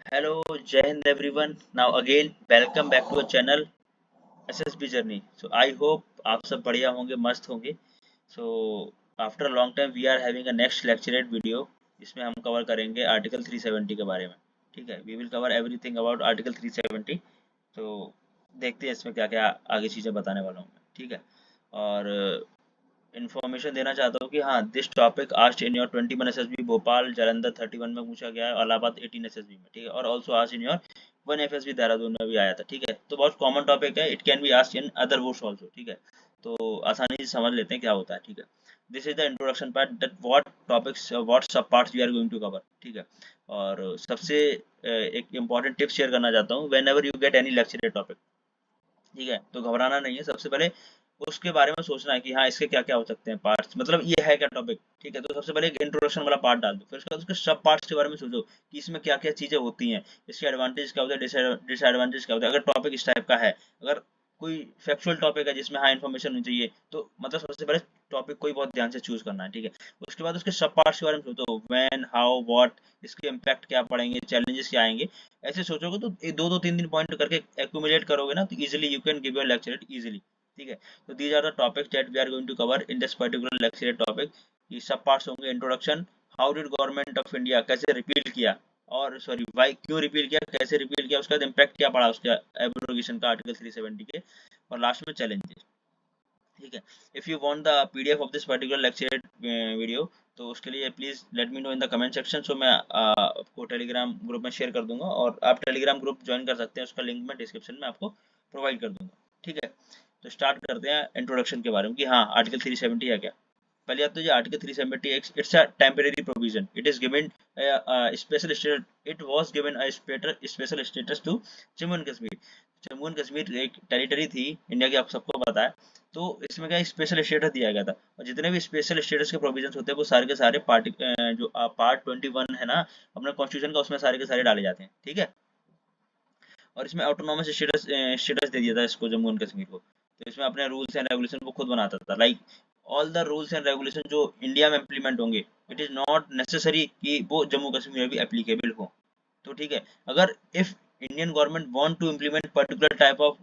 Hello, Jai Hind everyone. Now again, welcome back to our channel SSB Journey. So I hope आप सब बढ़िया होंगे, मस्त होंगे. So after a long time we are having a next lectured video जिसमें हम cover करेंगे article 370 के बारे में. ठीक है, we will cover everything about article 370. तो देखते हैं इसमें क्या क्या आगे चीज़ें बताने वाला हूँ मैं. ठीक है, और इन्फॉर्मेशन देना चाहता हूँ कि हाँ, this topic asked in your 21 SSB Bhopal Jalandhar 31 में पूछा गया है, इलाहाबाद 18 एसएसबी में. ठीक है, और also asked in your 1 FSB Dehradun में भी आया था. ठीक है, तो बहुत कॉमन टॉपिक है. It can be asked in other books also. ठीक है, तो आसानी से समझ लेते हैं क्या होता है. ठीक है, this is the introduction part that what topics what sub parts we are going to cover. ठीक है, और सबसे एक इम्पॉर्टेंट टिप शेयर करना चाहता हूँ. When ever you get any lecture topic, ठीक है, तो घबराना नहीं है. सबसे पहले उसके बारे में सोचना है कि हाँ, इसके क्या क्या हो सकते हैं पार्ट्स, मतलब ये है क्या टॉपिक. ठीक है, तो सबसे पहले एक इंट्रोडक्शन वाला पार्ट डाल दो. फिर उसके बाद उसके सब पार्ट्स के बारे में सोचो कि इसमें क्या क्या चीजें होती हैं, इसके एडवांटेज क्या होता है, डिसएडवांटेज क्या होता है. अगर टॉपिक इस टाइप का है, अगर कोई फैक्चुअल टॉपिक है जिसमें हाँ इन्फॉर्मेशन होनी चाहिए, तो मतलब सबसे पहले टॉपिक को ही बहुत ध्यान से चूज करना है. ठीक है, उसके बाद उसके सब पार्ट्स के बारे में सोचो. व्हेन, हाउ, व्हाट, इसके इम्पैक्ट क्या पड़ेंगे, चैलेंजेस क्या आएंगे. ऐसे सोचोगे तो ये दो दो तीन तीन पॉइंट करके एक्यूमुलेट करोगे ना, तो easily you can give your lecture easily. ठीक है, तो these are the topics that we are going to cover in this particular lecture topic. ये सब पार्ट्स होंगे. Introduction, how did government of India कैसे रिपील किया, और सॉरी वाई क्यों रिपील किया, कैसे रिपील किया, उसके बाद इम्पैक्ट क्या पड़ा उसके एब्रोगेशन का आर्टिकल 370 के, और लास्ट में चैलेंजेस. ठीक है, if you want the PDF of this particular lecture video, तो उसके लिए please let me know in the comment section. So मैं आपको टेलीग्राम ग्रुप में शेयर कर दूंगा, और आप टेलीग्राम ग्रुप ज्वाइन कर सकते हैं. उसका लिंक मैं डिस्क्रिप्शन में आपको प्रोवाइड कर दूंगा. ठीक है, तो स्टार्ट करते हैं इंट्रोडक्शन के बारे में कि हाँ आर्टिकल 370 है क्या. पहले बात तो ये article 370 it's a temporary provision. It is given special status. It was given a special status to Jammu and Kashmir. Jammu and Kashmir एक टेरिटरी थी इंडिया की, आप सबको पता है. तो इसमें क्या स्पेशल स्टेटस दिया गया था, और जितने भी स्पेशल स्टेटस के प्रोविजंस होते हैं वो सारे के सारे जो पार्ट 21 है ना अपने कॉन्स्टिट्यूशन का, उसमें सारे के सारे डाले जाते हैं. ठीक है, और इसमें ऑटोनॉमस स्टेटस दे दिया था इसको, जम्मू एंड कश्मीर को. तो इसमें अपने रूल्स एंड रेगुलेशन वो खुद बनाता था. Like all the rules and regulation जो इंडिया में इम्प्लीमेंट होंगे, इट इज नॉट नेसेसरी कि वो जम्मू कश्मीर में भी एप्लीकेबल हो. तो ठीक है, अगर if Indian government want to implement particular type of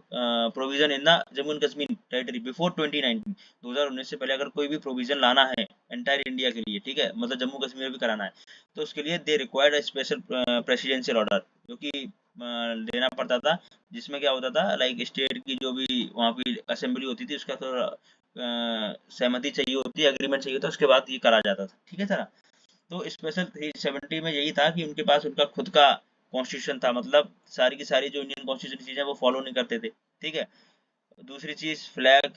provision in the Jammu and Kashmir territory before 2019, 2019 से पहले अगर कोई भी प्रोविजन लाना है एंटायर इंडिया के लिए, ठीक है, मतलब जम्मू कश्मीर भी कराना है, तो उसके लिए they required special presidential order, जो कि लेना पड़ता था. जिसमें क्या होता था, लाइक स्टेट की जो भी वहाँ की असेंबली होती थी, उसका थोड़ा सहमति चाहिए होती है, एग्रीमेंट चाहिए होता है, उसके बाद ये करा जाता था. ठीक है सर. तो स्पेशल 370 में यही था कि उनके पास उनका खुद का कॉन्स्टिट्यूशन था, मतलब सारी की सारी जो इंडियन कॉन्स्टिट्यूशन की चीजें वो फॉलो नहीं करते थे. ठीक है, दूसरी चीज फ्लैग,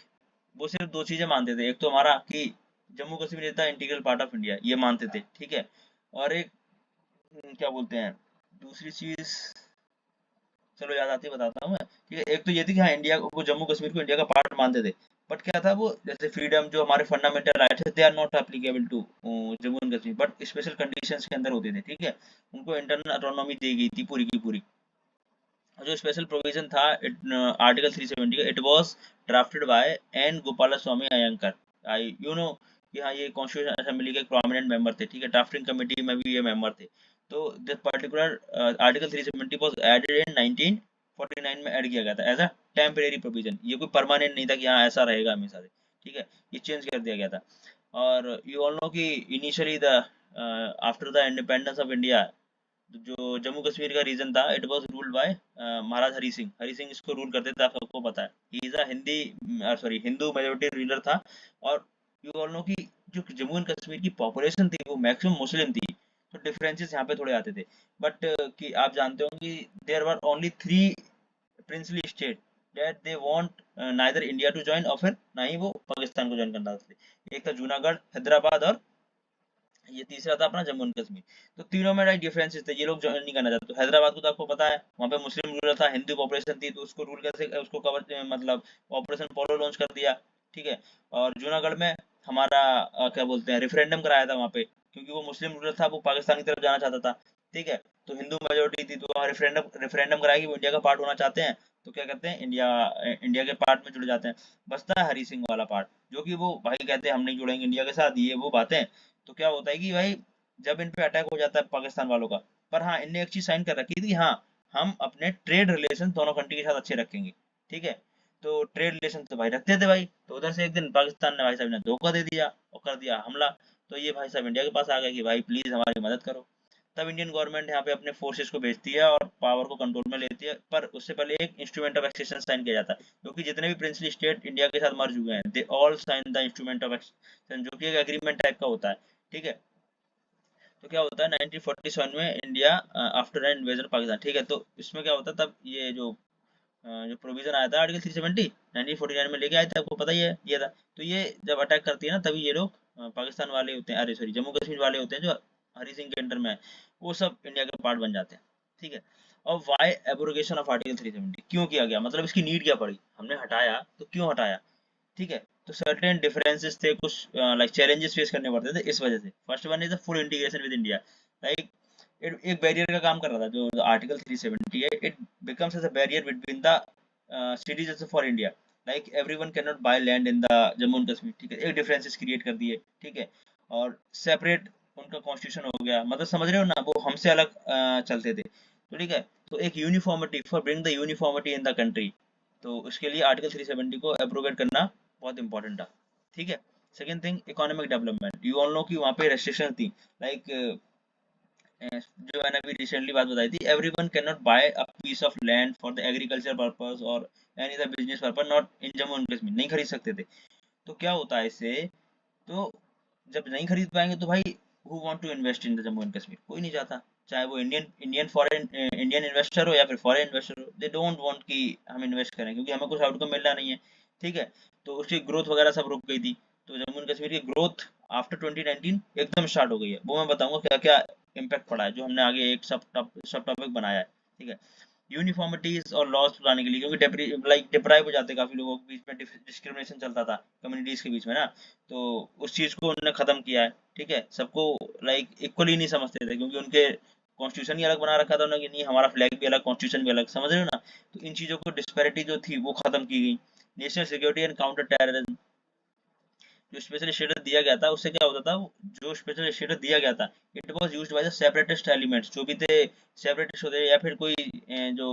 वो सिर्फ दो चीजें मानते थे. एक तो हमारा कि Jammu Kashmir is the integral part of India, ये मानते थे. ठीक है, और एक क्या बोलते हैं, दूसरी चीज चलो याद आती है बताता हूँ मैं. ठीक है, एक तो ये थी कि हाँ इंडिया को, जम्मू कश्मीर को इंडिया का पार्ट मानते थे. बट क्या था वो, जैसे फ्रीडम, जो हमारे फंडामेंटल राइट्स है, they are not applicable to Jammu and Kashmir, but special conditions के अंदर होते थे. ठीक है, उनको इंटरनल ऑटोनॉमी दी गई थी पूरी की पूरी. जो स्पेशल प्रोविजन था आर्टिकल 370 का, it was drafted by N Gopalaswami Ayyangar. I you know कि हाँ ये कॉन्स्टिट्यूशन असेंबली के एक प्रोमिनेंट मेंबर थे. ठीक है, ड्राफ्टिंग कमेटी में भी ये मेंबर थे. तो this particular article 370 was added in 1949 में ऐड किया गया था एज अ टेम्परेरी प्रोविजन. ये कोई परमानेंट नहीं था कि हाँ ऐसा रहेगा हमेशा से. ठीक है, ये चेंज कर दिया गया था. और यू ऑल नो कि initially the after the independence of India, जो जम्मू कश्मीर का रीजन था, इट वाज रूल्ड बाय महाराज हरी सिंह. हरी सिंह इसको रूल करते थे, आप सबको पता है. He is a Hindu majority ruler था. और यू ऑल नो कि जो जम्मू एंड कश्मीर की पॉपुलेशन थी वो मैक्सिमम मुस्लिम थी. तो डिफरेंसेस यहाँ पे थोड़े आते थे. बट कि आप जानते हो कि there were only three princely state that they want neither India to join, और फिर ना ही वो पाकिस्तान को ज्वाइन करना चाहते थे. एक था जूनागढ़, हैदराबाद, और ये तीसरा था अपना जम्मू एंड कश्मीर. तो तीनों में राइट डिफरेंसेस थे, ये लोग ज्वाइन नहीं करना चाहते. तो हैदराबाद को तो आपको पता है, वहाँ पे मुस्लिम रूलर था, हिंदू पॉपुलेशन थी, तो उसको रूल कैसे, उसको कवर मतलब ऑपरेशन पोलो लॉन्च कर दिया. ठीक है, और जूनागढ़ में हमारा क्या बोलते हैं, रेफरेंडम कराया था वहाँ पे, क्योंकि वो मुस्लिम रूलर था, वो पाकिस्तान की तरफ जाना चाहता था. ठीक है, तो हिंदू मेजोरिटी थी, तो वहाँ रेफरेंडम रेफरेंडम कराया कि वो इंडिया का पार्ट होना चाहते हैं. तो क्या करते हैं, इंडिया इंडिया के पार्ट में जुड़ जाते हैं. बचता है हरी सिंह वाला पार्ट, जो कि वो भाई कहते हैं हम नहीं जुड़ेंगे इंडिया के साथ, ये वो बातें. तो क्या होता है कि भाई जब इन पे अटैक हो जाता है पाकिस्तान वालों का, पर हाँ इनने एक चीज साइन कर रखी थी, हाँ हम अपने ट्रेड रिलेशन दोनों कंट्री के साथ अच्छे रखेंगे, ठीक है। तो ट्रेड रिलेशन तो भाई रखते थे भाई, तो उधर से एक दिन पाकिस्तान ने भाई साहब ने धोखा दे दिया और कर दिया हमला। तो ये भाई साहब इंडिया के पास आ गए कि भाई प्लीज हमारी मदद करो। तब इंडियन गवर्नमेंट यहाँ पे अपने फोर्सेस को भेजती है और पावर को कंट्रोल में लेती है, पर उससे पहले एक इंस्ट्रूमेंट ऑफ एक्सेशन साइन किया जाता है, क्योंकि जितने भी प्रिंसली स्टेट इंडिया के साथ मर चुके हैं they all sign the instrument of accession, जो कि एक एग्रीमेंट टाइप का होता है, ठीक है। तो क्या होता है 1947 में India after an invasion Pakistan, ठीक है। तो इसमें क्या होता है तब ये जो प्रोविजन आया था आर्टिकल 370 1949 में लेके आए थे, आपको पता ही है ये था। तो ये जब अटैक करती है ना तभी ये लोग पाकिस्तान वाले होते हैं, अरे सॉरी जम्मू कश्मीर वाले होते हैं जो हरी सिंह के अंडर में है, वो सब इंडिया के पार्ट बन जाते हैं, ठीक है। और वाई एब्रोगेशन ऑफ आर्टिकल 370 क्यों किया गया, मतलब इसकी नीड क्या पड़ी, हमने हटाया तो क्यों हटाया, ठीक है। तो सर्टेन डिफरेंसेस थे, कुछ लाइक चैलेंजेस फेस करने पड़ते थे इस वजह से। First one is the full integration with India, like एक बैरियर का काम कर रहा था जो आर्टिकल 370 है, it becomes as a barrier between the citizen for India, like everyone can not buy land in the Jammu and Kashmir, ठीक है। एक डिफरेंसेस क्रिएट कर दिए, ठीक है। और सेपरेट उनका कॉन्स्टिट्यूशन हो गया, मतलब समझ रहे हो ना, वो हमसे अलग चलते थे, तो ठीक है। तो एक uniformity for bring the uniformity in the country, तो उसके लिए आर्टिकल 370 को एप्रोवेट करना बहुत इंपॉर्टेंट था, ठीक है। Second thing economic development, you all know कि वहाँ पे रेस्ट्रिक्शन थी, लाइक जो मैंने अभी रिसेंटली बात बताई थी, everyone can not buy a piece of land for the agriculture purpose और any other business purpose not in Jammu and Kashmir, नहीं खरीद सकते थे। तो क्या होता है इससे, तो जब नहीं खरीद पाएंगे तो भाई who want to invest in the Jammu and Kashmir, कोई नहीं चाहता, चाहे वो इंडियन फॉरेन इंडियन इन्वेस्टर हो या फिर फॉरेन इन्वेस्टर हो, दे डोंट वांट कि हम इन्वेस्ट करें क्योंकि हमें कुछ आउटकम मिलना नहीं है, ठीक है। तो उसकी ग्रोथ वगैरह सब रुक गई थी। तो जम्मू एंड कश्मीर की ग्रोथ आफ्टर 2019 एकदम स्टार्ट हो गई है, वो मैं बताऊंगा क्या क्या इम्पैक्ट पड़ा है, जो हमने आगे एक सब टॉपिक बनाया है, ठीक है। यूनिफॉर्मिटीज और लॉस लाने के लिए, क्योंकि डिप्राइव हो जाते काफी लोगों के बीच में, डिस्क्रिमिनेशन चलता था कम्युनिटीज के बीच में ना, तो उस चीज को उन्होंने खत्म किया है, ठीक है। सबको लाइक इक्वली नहीं समझते थे क्योंकि उनके कॉन्स्टिट्यूशन ही अलग बना रखा था उन्होंने कि नहीं हमारा फ्लैग भी अलग कॉन्स्टिट्यूशन भी अलग, समझ रहे हो ना। तो इन चीजों को डिस्पैरिटी जो थी वो खत्म की गई। National security and counter terrorism, जो स्पेशल स्टेटस दिया गया था उससे क्या होता था, जो स्पेशल स्टेटस दिया गया था it was used by the separatist elements, जो भी थे सेपरेटिस्ट होते या फिर कोई जो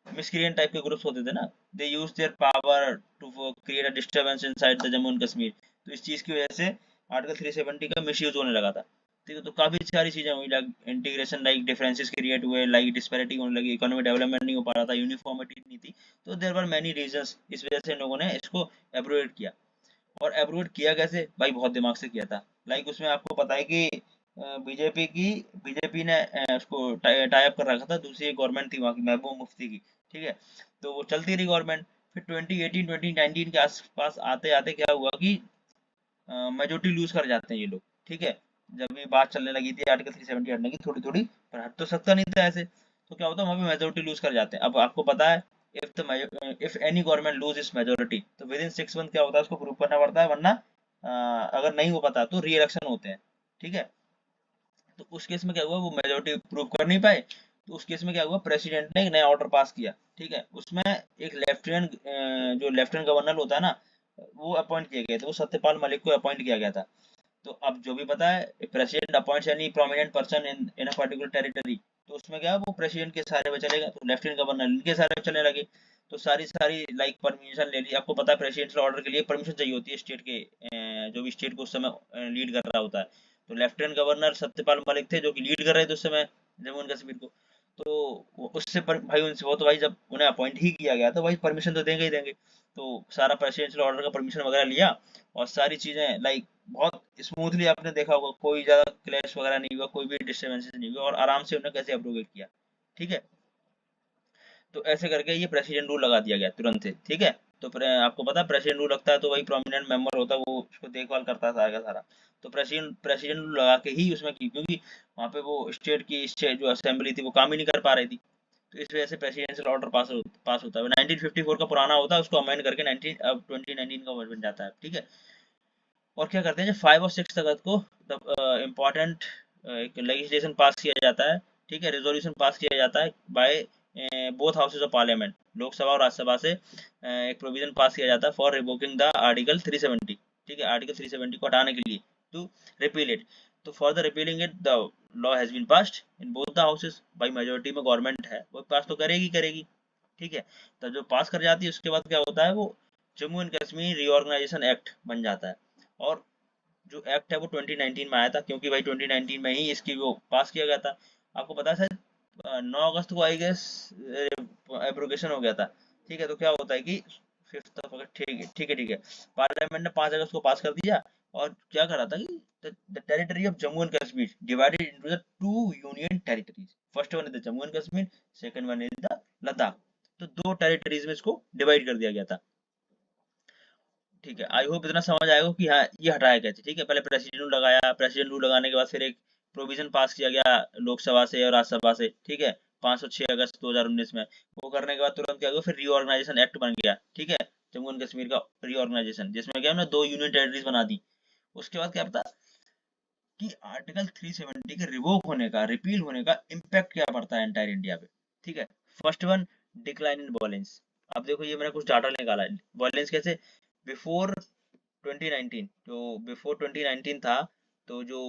मिसक्रिएंट टाइप के ग्रुप्स होते थे ना, they use their power to create a disturbance inside the Jammu and Kashmir. तो इस चीज की वजह से आर्टिकल 370 का मिसयूज होने लगा था, ठीक है। तो काफी सारी चीजें हुई, like integration, like differences create हुए, लाइक डिस्पैरिटी होने लगी, इकोनॉमिक डेवलपमेंट नहीं हो पा रहा था, यूनिफॉर्मिटी नहीं थी। तो देयर वर मेनी रीजंस, इस वजह से इन लोगों ने इसको एब्रोगेट किया। और एब्रोगेट किया कैसे भाई, बहुत दिमाग से किया था। लाइक उसमें आपको पता है कि बीजेपी ने उसको टाई अप कर रखा था, दूसरी गवर्नमेंट थी वहाँ की महबूब मुफ्ती की, ठीक है। तो वो चलती रही गवर्नमेंट। फिर 2018 2019 के आसपास आते आते क्या हुआ कि मेजोरिटी लूज कर जाते हैं ये लोग, ठीक है। जब ये बात चलने लगी थी आर्टिकल 370 हटने की थोड़ी थोड़ी, पर हट तो सकता नहीं था ऐसे, तो क्या होता है वहाँ पे मेजोरिटी लूज कर जाते हैं। अब आपको पता है इफ एनी गवर्नमेंट लूज इस मेजोरिटी तो विद इन 6 मंथ क्या होता है उसको प्रूव करना पड़ता है, वरना अगर नहीं हो पाता तो री इलेक्शन होते हैं, ठीक है। तो उस केस में क्या हुआ, वो मेजोरिटी प्रूव कर नहीं पाए, तो उस केस में क्या हुआ, प्रेसिडेंट ने एक नया ऑर्डर पास किया, ठीक है। उसमें एक जो लेफ्टिनेंट गवर्नर होता है ना, वो अपॉइंट किए गए थे, वो सत्यपाल मलिक को अपॉइंट किया गया था। तो अब जो भी पता है president appoints any prominent person in a particular territory, तो उसमें क्या वो प्रेसिडेंट के सारे पे चलेगा, तो लेफ्टिनेंट गवर्नर इनके सारे पे चलने लगे। तो सारी सारी लाइक परमिशन ले ली, आपको पता है प्रेसिडेंशियल ऑर्डर के लिए परमिशन चाहिए होती है स्टेट के, जो भी स्टेट को उस समय लीड कर रहा होता है। तो लेफ्टिनेंट गवर्नर सत्यपाल मलिक थे जो कि लीड कर रहे थे उस समय जम्मू एंड कश्मीर को। तो भाई उनसे वो तो भाई जब उन्हें अपॉइंट ही किया गया तो भाई परमिशन तो देंगे ही देंगे। तो सारा प्रेसिडेंशियल ऑर्डर का परमिशन वगैरह लिया, और सारी चीजें लाइक बहुत स्मूथली, आपने देखा होगा कोई ज्यादा क्लैश वगैरह नहीं हुआ, कोई भी डिस्टर्बेंसेस नहीं हुआ, और आराम से उन्होंने कैसे अप्रूव किया, ठीक है। तो ऐसे करके ये प्रेसिडेंट रूल लगा दिया गया तुरंत से, ठीक है। तो आपको पता है प्रेसिडेंट रूल लगता है तो वही प्रोमिनेंट मेंबर होता है, वो उसको देखभाल करता है सारा का सारा। तो प्रेसिडेंट रूल लगा के ही उसमें की, क्योंकि वहाँ पे वो स्टेट जो असेंबली थी वो काम ही नहीं कर पा रही थी। तो इस वजह से प्रेसिडेंशियल ऑर्डर पास होता है, 1954 का पुराना होता है, उसको अमेंड करके 2019 का बन जाता है, ठीक है। और क्या करते हैं, जब 5 और 6 तक को इम्पोर्टेंट एक लेजिस्लेशन पास किया जाता है, ठीक है, रेजोल्यूशन पास किया जाता है by both houses of parliament, Lok Sabha और राज्यसभा से एक प्रोविजन पास किया जाता है फॉर रिवोकिंग द आर्टिकल 370, ठीक है, आर्टिकल 370 को हटाने के लिए, टू रिपील इट। तो for the repealing it the law has been passed in both the houses, भाई मेजोरिटी में गवर्नमेंट है वो पास तो करेगी करेगी, ठीक है। तो जो पास कर जाती है उसके बाद क्या होता है, वो Jammu and Kashmir reorganisation act बन जाता है। और जो एक्ट है वो 2019 में आया था, क्योंकि भाई 2019 में ही इसकी वो पास किया गया था। आपको पता है शायद 9 अगस्त को आई गेस एब्रोगेशन हो गया था, ठीक है। तो क्या होता है कि 5 अगस्त, ठीक है ठीक है ठीक है, पार्लियामेंट ने 5 अगस्त को पास कर दिया। और क्या करा था कि the territory of Jammu and Kashmir divided into the 2 union territories, first one is the Jammu and Kashmir, second one is the Ladakh. तो 2 टेरिटरीज में इसको डिवाइड कर दिया गया था, ठीक है। आई होप इतना समझ आएगा कि हाँ ये हटाया गया था, ठीक है। पहले प्रेसिडेंट रूल लगाया, प्रेसिडेंट रूल लगाने के बाद फिर एक प्रोविजन पास किया गया लोकसभा से और राज्यसभा से, ठीक है, 506 अगस्त 2019 में। वो करने के बाद तुरंत क्या हुआ, फिर रीऑर्गेनाइजेशन एक्ट बन गया, ठीक है, जम्मू एंड कश्मीर का रीऑर्गेनाइजेशन, जिसमें क्या है ना 2 यूनियन टेरिटरीज बना दी। उसके बाद क्या पता कि आर्टिकल 370 के रिवोक होने का, रिपील होने का इम्पैक्ट क्या पड़ता है एंटायर इंडिया पे, ठीक है। First one, decline in violence. अब देखो ये मैंने कुछ डाटा निकाला है, वॉयलेंस कैसे, बिफोर 2019, जो बिफोर 2019 था, तो जो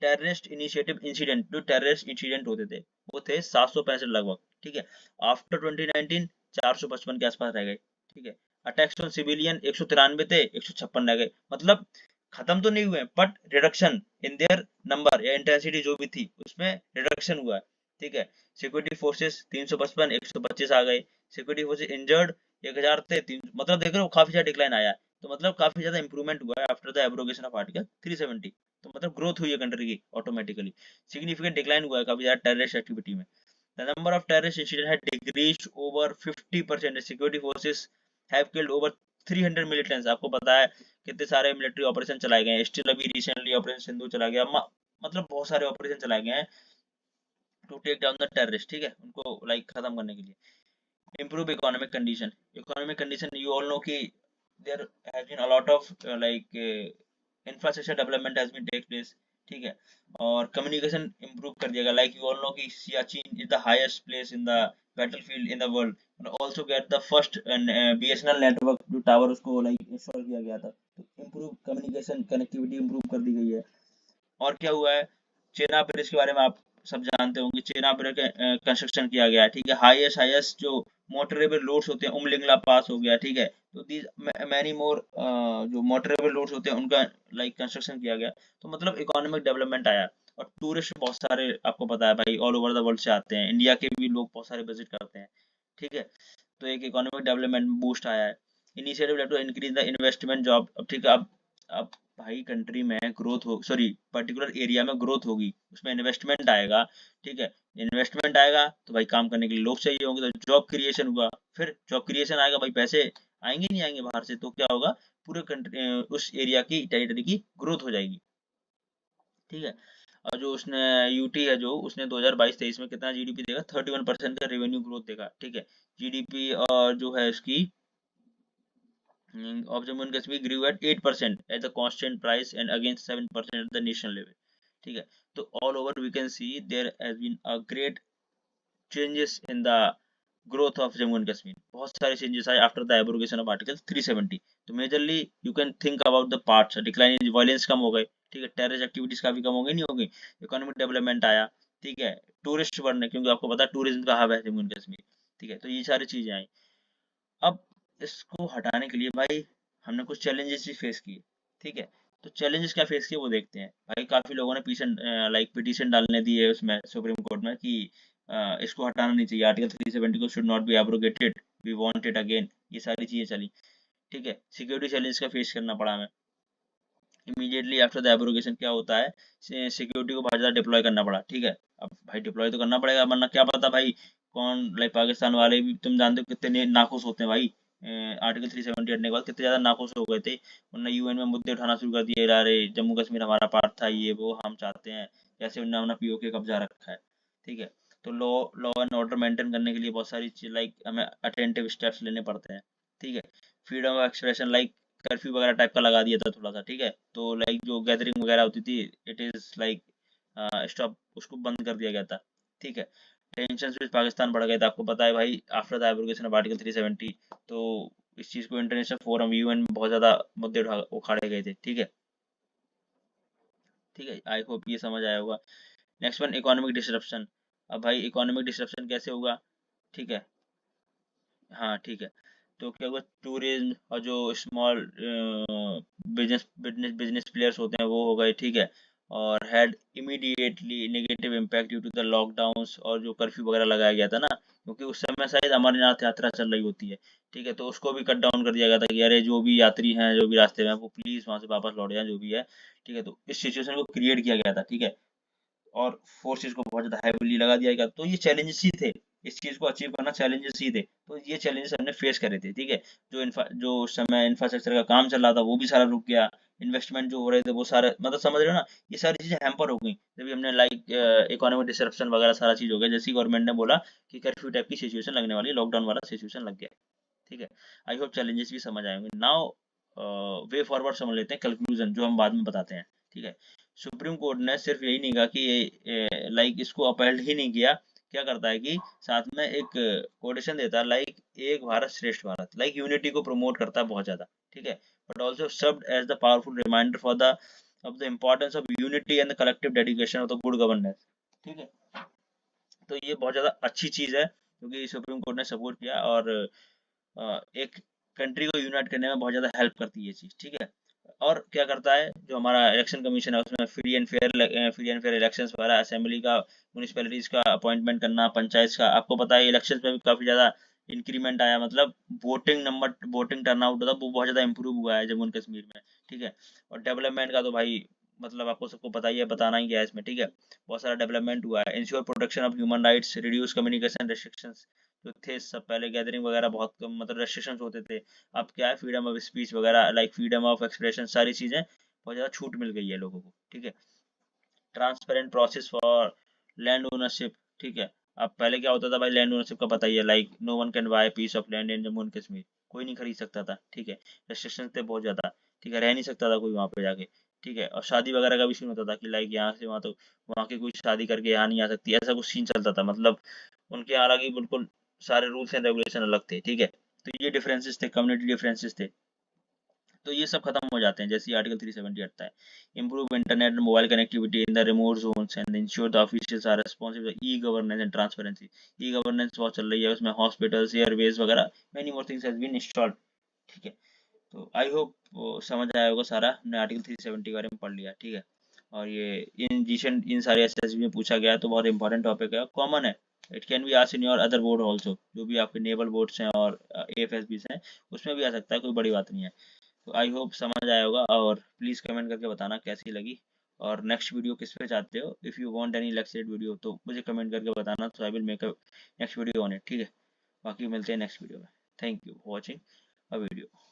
टेररिस्ट इनिशिएटिव इंसिडेंट, जो टेररिस्ट इंसिडेंट होते थे वो थे 765 लगभग, ठीक है। आफ्टर 2019 455 के आसपास रह गए, ठीक है। अटैक्स ऑन सिविलियन 193 थे, 156 रह गए। मतलब खत्म तो नहीं हुए but reduction in their number या इंटेंसिटी जो भी थी उसमें रिडक्शन हुआ है, ठीक है। सिक्योरिटी फोर्सेस 355 125 आ गए, सिक्योरिटी फोर्सेस इंजर्ड 1000 थे 3, मतलब देख रहे हो काफी ज्यादा डिक्लाइन आया है। तो मतलब काफी ज्यादा इंप्रूवमेंट हुआ है after the abrogation of article 370। तो मतलब ग्रोथ हुई है कंट्री की ऑटोमेटिकली। सिग्निफिकेंट डिक्लाइन हुआ है काफी ज्यादा टेररिस्ट एक्टिविटी में। The number of terrorist incident had decreased over 50%, security forces have killed over 300 militants. आपको पता है कितने सारे मिलिट्री ऑपरेशन चलाए गए हैं, स्टिल अभी रिसेंटली ऑपरेशन सिंधु चला गया, मतलब बहुत सारे ऑपरेशन चलाए गए हैं to take down the terrorist, ठीक है, उनको लाइक खत्म करने के लिए। improve economic condition, economic condition you all know कि there has been a lot of infrastructure development has been take place, ठीक है। और communication improve कर दिया गया, like you all know कि Siachen is the highest place in the battlefield in the world, and also get the first BSNL network जो tower उसको like install किया गया था। तो improve communication connectivity improve कर दी गई है। और क्या हुआ है, चेनाब ब्रिज के बारे में आप सब जानते होंगे, चेनाब ब्रिज कंस्ट्रक्शन किया गया है, ठीक है। हाईएस्ट हाईएस्ट जो मोटरेबल रोड्स होते हैं उमलिंगला पास हो गया, ठीक है। तो दीज मैनी मोर जो मोटरेबल रोड्स होते हैं उनका लाइक कंस्ट्रक्शन किया गया। तो मतलब इकोनॉमिक डेवलपमेंट आया। और टूरिस्ट बहुत सारे आपको पता है भाई ऑल ओवर द वर्ल्ड से आते हैं, इंडिया के भी लोग बहुत सारे विजिट करते हैं, ठीक है। तो एक इकोनॉमिक डेवलपमेंट बूस्ट आया है। Initiative to increase the investment job. अब ठीक है, अब भाई कंट्री में ग्रोथ हो, सॉरी पर्टिकुलर एरिया में ग्रोथ होगी, उसमें इन्वेस्टमेंट आएगा, ठीक है। इन्वेस्टमेंट आएगा तो भाई काम करने के लिए लोग चाहिए होंगे, तो जॉब क्रिएशन हुआ, फिर जॉब क्रिएशन आएगा भाई पैसे आएंगे नहीं आएंगे बाहर से, तो क्या होगा, पूरे कंट्री उस एरिया की टेरिटरी की ग्रोथ हो जाएगी, ठीक है। और जो उसने यूटी है जो उसने 2022-23 में कितना जीडीपी देगा, 31% का रेवेन्यू ग्रोथ देगा, ठीक है। जीडीपी और जो है इसकी of Jammu and Kashmir grew at 8% at the constant price and against 7% at the national level, ठीक है। तो all over we can see there has been a great changes in the growth of Jammu and Kashmir, बहुत सारे changes आए after the abrogation of article 370। तो majorly you can think about the parts, decline in violence कम हो गए, ठीक है, terrorist activities काफी कम हो गई, नहीं हो गई, इकोनॉमिक डेवलपमेंट आया, ठीक है, टूरिस्ट बढ़ने, क्योंकि आपको पता है टूरिज्म का हब है जम्मू एंड कश्मीर, ठीक है। तो ये सारी चीजें आई। अब इसको हटाने के लिए भाई हमने कुछ चैलेंजेस भी फेस किए, ठीक है। तो चैलेंजेस क्या फेस किए वो देखते हैं। भाई काफी लोगों ने पिटीशन डालने दी है उसमें सुप्रीम कोर्ट में कि इसको हटाना नहीं चाहिए, आर्टिकल 370 को should not be abrogated, we want it again, ये सारी चीजें चली, ठीक है। सिक्योरिटी चैलेंज का फेस करना पड़ा हमें। इमीडिएटली आफ्टर द एब्रोगेशन क्या होता है, सिक्योरिटी को बहुत ज्यादा डिप्लॉय करना पड़ा, ठीक है। अब भाई डिप्लॉय तो करना पड़ेगा, वरना क्या पता भाई कौन लाइक पाकिस्तान वाले भी तुम जानते हो कितने नाखुश होते हैं भाई। आर्टिकल 370 हटने के बाद कितने ज्यादा नाखुश हो गए थे, उन्होंने यूएन में मुद्दे उठाना शुरू कर दिए, अरे जम्मू कश्मीर हमारा पार्ट था, ये वो हम चाहते हैं, जैसे उन्होंने अपना पीओके कब्जा रखा है, ठीक है। तो law law and order maintain करने के लिए बहुत सारी चीज लाइक हमें अटेंटिव स्टेप्स लेने पड़ते हैं, ठीक है। Freedom of expression like curfew वगैरह टाइप का लगा दिया था थोड़ा सा, ठीक है। तो लाइक जो गैदरिंग वगैरह होती थी इट इज लाइक स्टॉप, उसको बंद कर दिया गया था, ठीक है। टेंशन विद पाकिस्तान बढ़ गए थे, आपको पता है भाई after the abrogation of article 370। तो इस चीज को इंटरनेशनल फोरम यूएन में बहुत ज्यादा मुद्दे उखाड़े गए थे, ठीक है, ठीक है, आई होप ये समझ आया होगा। Next one, economic disruption. अब भाई इकोनॉमिक डिसरप्शन कैसे होगा, ठीक है, हाँ ठीक है। तो क्या हुआ, टूरिज्म और जो स्मॉल बिजनेस प्लेयर्स होते हैं वो हो गए, ठीक है। और had immediately negative impact due to the lockdowns, और जो कर्फ्यू वगैरह लगाया गया था ना, क्योंकि उस समय शायद अमरनाथ यात्रा चल रही होती है, ठीक है, तो उसको भी कट डाउन कर दिया गया था कि अरे जो भी यात्री हैं, जो भी रास्ते में हैं, वो प्लीज वहां से वापस लौट जाएं, जो भी है, ठीक है। तो इस सिचुएशन को क्रिएट किया गया था, ठीक है, और फोर्सेस को बहुत ज़्यादा हैवीली लगा दिया गया। तो ये चैलेंजेस ही थे, इस चीज़ को अचीव करना चैलेंजेस ही थे। तो ये चैलेंजेस हमने फेस करे थे, ठीक है। जो उस समय इंफ्रास्ट्रक्चर का काम चल रहा था वो भी सारा रुक गया, इन्वेस्टमेंट जो हो रहे थे वो सारे, मतलब समझ रहे हो ना, ये सारी चीज़ें हैम्पर हो गई जब हमने लाइक इकोनॉमिक डिसरप्शन वगैरह सारा चीज़ हो गया, जैसे गवर्नमेंट ने बोला कि कर्फ्यू टाइप की सिचुएशन लगने वाली, लॉकडाउन वाला सिचुएशन लग गया, ठीक है। आई होप चैलेंजेस भी समझ आएंगे। नाउ वे फॉरवर्ड समझ लेते हैं, कंक्लूजन जो हम बाद में बताते हैं, ठीक है। सुप्रीम कोर्ट ने सिर्फ यही नहीं कहा कि लाइक इसको अपहेल्ड ही नहीं किया, क्या करता है कि साथ में एक कोटेशन देता है, लाइक एक भारत श्रेष्ठ भारत, लाइक यूनिटी को प्रमोट करता है बहुत ज्यादा, ठीक है। But also served as the powerful reminder for the of the importance of unity and the collective dedication of the good governance, ठीक है। तो ये बहुत ज्यादा अच्छी चीज है क्योंकि सुप्रीम कोर्ट ने सपोर्ट किया, और एक कंट्री को यूनाइट करने में बहुत ज़्यादा हेल्प करती है ये चीज़, ठीक है। और क्या करता है जो हमारा इलेक्शन कमीशन है, उसमें फ्री एंड फेयर इलेक्शंस वगैरह, असेंबली का, म्यूनिसिपैलिटीज़ का अपॉइंटमेंट करना, पंचायत का, आपको पता है इलेक्शन में भी काफ़ी ज़्यादा इंक्रीमेंट आया, मतलब वोटिंग टर्नआउट था वो बहुत ज़्यादा इंप्रूव हुआ है जम्मू एंड कश्मीर में, ठीक है। और डेवलपमेंट का तो भाई मतलब आपको सबको पता ही है, बताना ही क्या है इसमें, ठीक है। बहुत सारा डेवलपमेंट हुआ है। Ensure protection of human rights, reduce communication restrictions जो थे सब, पहले गैदरिंग वगैरह बहुत कम, मतलब रेस्ट्रिक्शंस होते थे, अब क्या है, फ्रीडम ऑफ स्पीच वगैरह, लाइक फ्रीडम ऑफ एक्सप्रेशन, सारी चीज़ें बहुत ज़्यादा छूट मिल गई है लोगों को, ठीक है। Transparent process for land ownership, ठीक है। अब पहले क्या होता था भाई, लैंड ओनरशिप का पता ही है, like no one can buy piece of land in Jammu and Kashmir, कोई नहीं खरीद सकता था, ठीक है। रेस्ट्रिक्शन थे बहुत ज़्यादा, ठीक है, रह नहीं सकता था कोई वहाँ पे जाके, ठीक है। और शादी वगैरह का भी सीन होता था कि लाइक यहाँ से वहाँ, तो वहाँ की कोई शादी करके यहाँ नहीं आ सकती, ऐसा कुछ सीन चलता था, मतलब उनके यहाँ अलग ही बिल्कुल सारे रूल्स एंड रेगुलेशन अलग थे, ठीक है। तो ये डिफरेंसेस थे, कम्युनिटी डिफरेंसेस थे, तो ये सब खत्म हो जाते हैं जैसे आर्टिकल 370 हटता है। Improve internet and mobile connectivity in the remote zones and ensure the officials are responsible, e governance and transparency. E governance बहुत चल रही है, उसमें हॉस्पिटल्स, एयरवेज वगैरह, many more things has been installed, ठीक है। तो आई होप समझ आया होगा सारा, हमने आर्टिकल 370 के बारे में पढ़ लिया, ठीक है। और ये इन सारे एसएसबी में पूछा गया है, तो बहुत इंपॉर्टेंट टॉपिक है, कॉमन है। It can be asked in your other board also, जो भी आपके नेवल बोर्ड्स हैं और एएफएसबी हैं, उसमें भी आ सकता है, कोई बड़ी बात नहीं है। तो आई होप समझ आया होगा, और प्लीज़ कमेंट करके बताना कैसी लगी, और नेक्स्ट वीडियो किस पे चाहते हो, if you want any lectured video तो मुझे कमेंट करके बताना, तो I will make a next video on it, ठीक है। बाकी मिलते हैं नेक्स्ट वीडियो में। Thank you for watching a video.